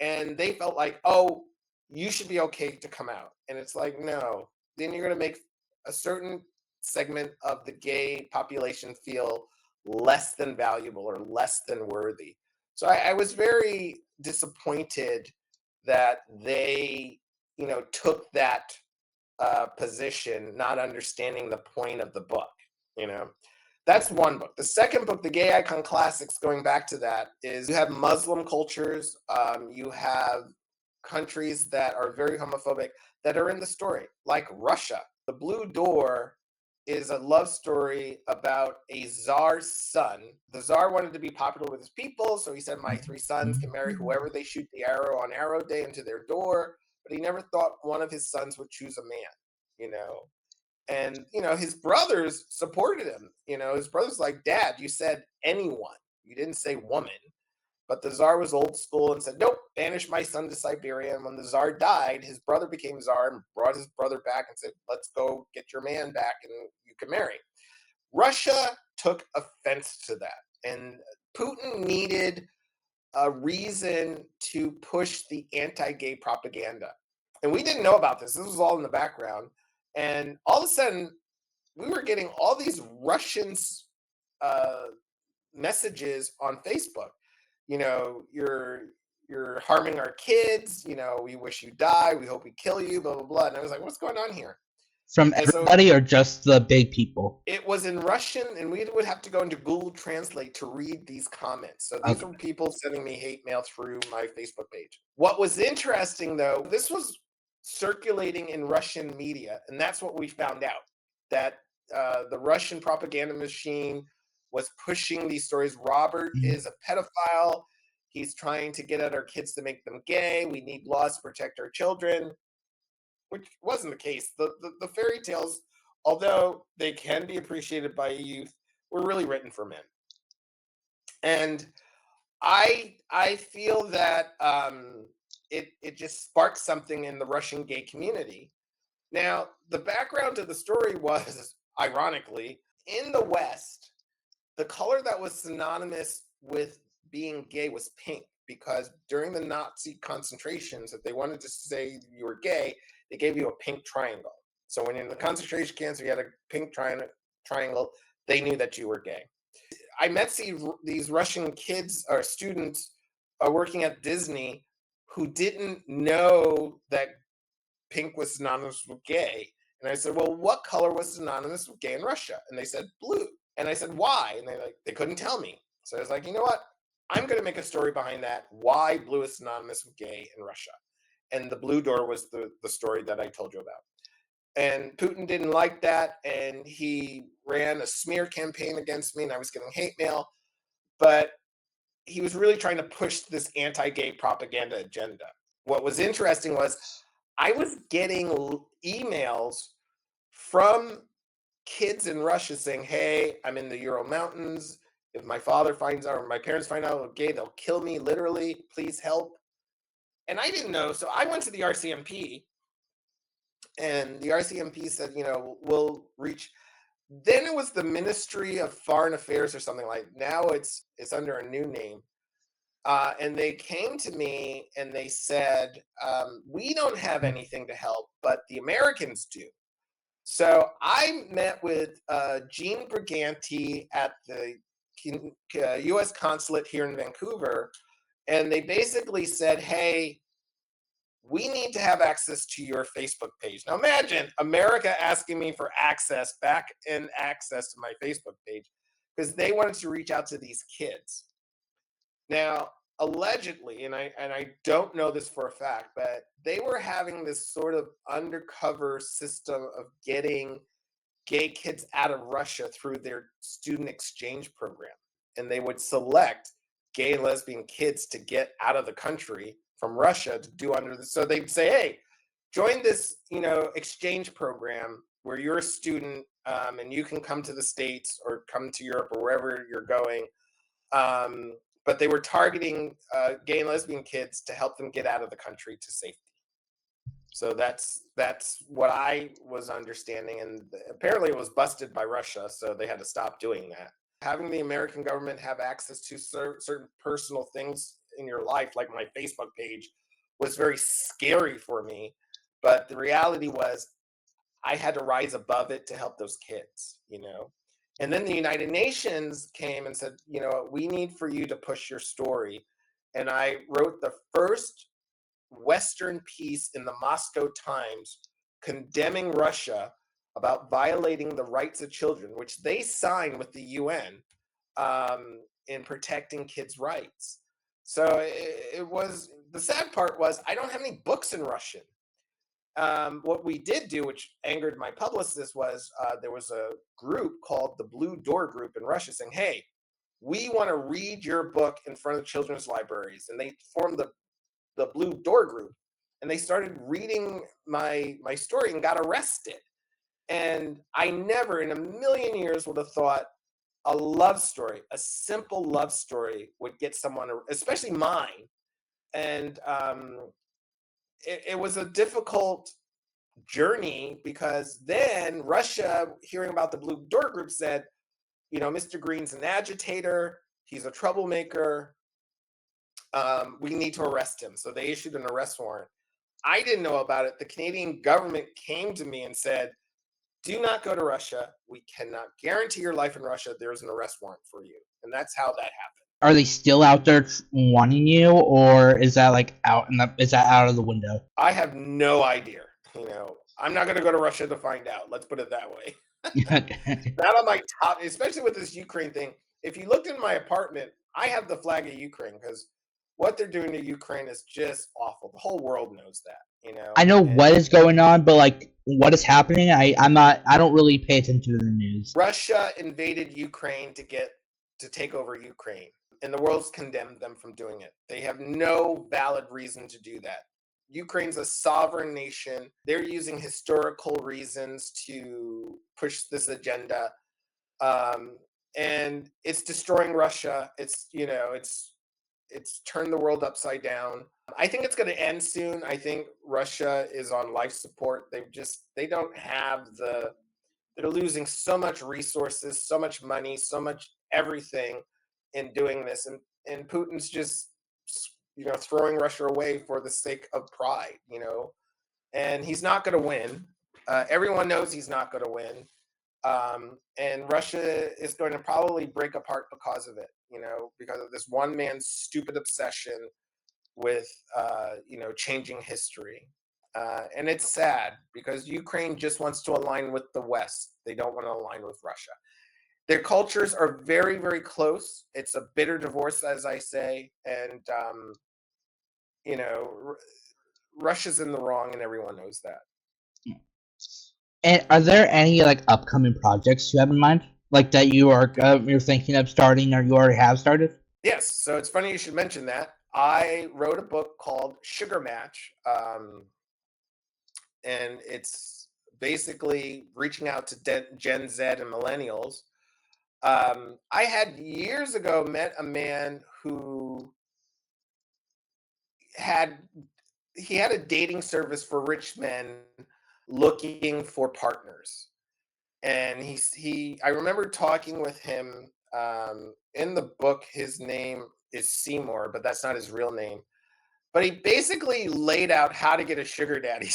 and they felt like, oh, you should be okay to come out. And it's like, no, then you're going to make a certain segment of the gay population feel less than valuable or less than worthy. So I was very disappointed that they, took that position, not understanding the point of the book. That's one book. The second book, The Gay Icon Classics, going back to that, is you have Muslim cultures, you have countries that are very homophobic that are in the story, like Russia. The Blue Door is a love story about a czar's son. The czar wanted to be popular with his people, so he said, my 3 sons can marry whoever they shoot the arrow on arrow day into their door, but he never thought one of his sons would choose a man, And, his brothers supported him. His brothers like, Dad, you said anyone. You didn't say woman. But the czar was old school and said, nope, banish my son to Siberia. And when the czar died, his brother became czar and brought his brother back and said, let's go get your man back and you can marry. Russia took offense to that. And Putin needed a reason to push the anti-gay propaganda. And we didn't know about this. This was all in the background. And all of a sudden, we were getting all these Russian messages on Facebook. You're harming our kids. We wish you die. We hope we kill you. Blah blah blah. And I was like, what's going on here?
From everybody or just the big people?
It was in Russian, and we would have to go into Google Translate to read these comments. So these were people sending me hate mail through my Facebook page. What was interesting, though, this was circulating in Russian media, and that's what we found out, that the Russian propaganda machine was pushing these stories. Robert is a pedophile. He's trying to get at our kids to make them gay. We need laws to protect our children, which wasn't the case. The fairy tales, although they can be appreciated by youth, were really written for men. And I feel that it just sparked something in the Russian gay community. Now, the background to the story was, ironically, in the West, the color that was synonymous with being gay was pink, because during the Nazi concentrations, if they wanted to say you were gay, they gave you a pink triangle. So when you're in the concentration camps, you had a pink triangle, they knew that you were gay. I met these Russian kids or students working at Disney who didn't know that pink was synonymous with gay. And I said, well, what color was synonymous with gay in Russia? And they said blue. And I said, why? And they couldn't tell me. So I was like, you know what? I'm going to make a story behind that. Why blue is synonymous with gay in Russia. And the Blue Door was the story that I told you about. And Putin didn't like that, and he ran a smear campaign against me, and I was getting hate mail. But he was really trying to push this anti-gay propaganda agenda. What was interesting was I was getting emails from kids in Russia saying, hey, I'm in the Ural Mountains. If my father finds out or my parents find out I'm gay, they'll kill me, literally. Please help. And I didn't know. So I went to the RCMP, and the RCMP said, we'll reach. Then it was the Ministry of Foreign Affairs or something like that. Now it's under a new name. And they came to me and they said, we don't have anything to help, but the Americans do. So I met with Gene Briganti at the U.S. consulate here in Vancouver, and they basically said, hey, we need to have access to your Facebook page. Now imagine America asking me for access to my Facebook page, because they wanted to reach out to these kids. Now, allegedly, and I don't know this for a fact, but they were having this sort of undercover system of getting gay kids out of Russia through their student exchange program. And they would select gay and lesbian kids to get out of the country from Russia to do so they'd say, hey, join this, exchange program where you're a student and you can come to the States or come to Europe or wherever you're going. But they were targeting gay and lesbian kids to help them get out of the country to safety. So that's what I was understanding, and apparently it was busted by Russia, so they had to stop doing that. Having the American government have access to certain personal things in your life, like my Facebook page, was very scary for me. But the reality was I had to rise above it to help those kids, you know. And then the United Nations came and said, you know, we need for you to push your story. And I wrote the first Western piece in the Moscow Times condemning Russia about violating the rights of children, which they signed with the UN, in protecting kids' rights. So it was, the sad part was I don't have any books in Russian. What we did do, which angered my publicist, was there was a group called the Blue Door Group in Russia saying, hey, we want to read your book in front of children's libraries. And they formed the Blue Door Group. And they started reading my story and got arrested. And I never in a million years would have thought a love story, a simple love story, would get someone, especially mine. And it was a difficult journey, because then Russia, hearing about the Blue Door Group, said, you know, Mr. Greene's an agitator, he's a troublemaker, we need to arrest him. So they issued an arrest warrant. I didn't know about it. The Canadian government came to me and said, do not go to Russia. We cannot guarantee your life in Russia. There's an arrest warrant for you. And that's how that happened.
Are they still out there wanting you, or is that like is that out of the window?
I have no idea. You know, I'm not going to go to Russia to find out. Let's put it that way. Not on my top, especially with this Ukraine thing. If you looked in my apartment, I have the flag of Ukraine, because what they're doing to Ukraine is just awful. The whole world knows that, you know.
I know what is going on, but like what is happening, I don't really pay attention to the news.
Russia invaded Ukraine to take over Ukraine, and the world's condemned them from doing it. They have no valid reason to do that. Ukraine's a sovereign nation. They're using historical reasons to push this agenda, and it's destroying Russia. It's, you know, it's turned the world upside down. I think it's going to end soon. I think Russia is on life support. They don't have they're losing so much resources, so much money, so much everything in doing this. And Putin's just, you know, throwing Russia away for the sake of pride, you know, and he's not going to win. Everyone knows he's not going to win. And Russia is going to probably break apart because of it, you know, because of this one man's stupid obsession with, you know, changing history. And it's sad, because Ukraine just wants to align with the West. They don't want to align with Russia. Their cultures are very, very close. It's a bitter divorce, as I say. And, you know, Russia's in the wrong, and everyone knows that.
And are there any like upcoming projects you have in mind, like that you're thinking of starting, or you already have started?
Yes. So it's funny you should mention that. I wrote a book called Sugar Match, and it's basically reaching out to Gen Z and millennials. I had years ago met a man who had a dating service for rich men looking for partners. And I remember talking with him, in the book. His name is Seymour, but that's not his real name. But he basically laid out how to get a sugar daddy.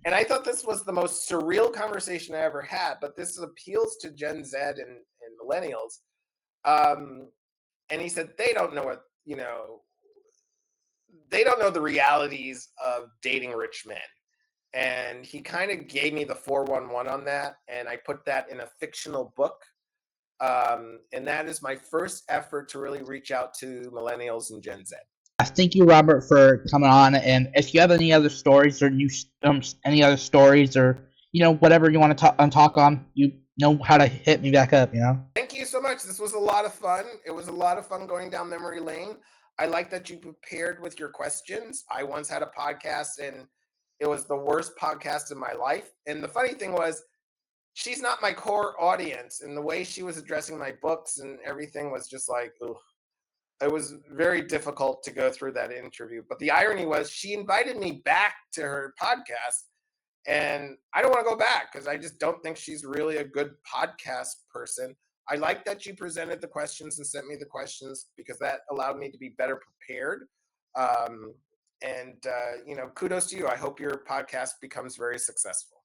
And I thought this was the most surreal conversation I ever had, but this appeals to Gen Z and millennials. And he said they don't know what, you know, they don't know the realities of dating rich men. And he kind of gave me the 411 on that, and I put that in a fictional book. And that is my first effort to really reach out to millennials and Gen Z.
Thank you, Robert, for coming on. And if you have any other stories, or any other stories, or you know, whatever you want to talk on, you know how to hit me back up. You know.
Thank you so much. This was a lot of fun. It was a lot of fun going down memory lane. I like that you prepared with your questions. I once had a podcast, and it was the worst podcast in my life. And the funny thing was, she's not my core audience, and the way she was addressing my books and everything was just like, ugh. It was very difficult to go through that interview. But the irony was, she invited me back to her podcast, and I don't want to go back, because I just don't think she's really a good podcast person. I like that you presented the questions and sent me the questions, because that allowed me to be better prepared. And kudos to you. I hope your podcast becomes very successful.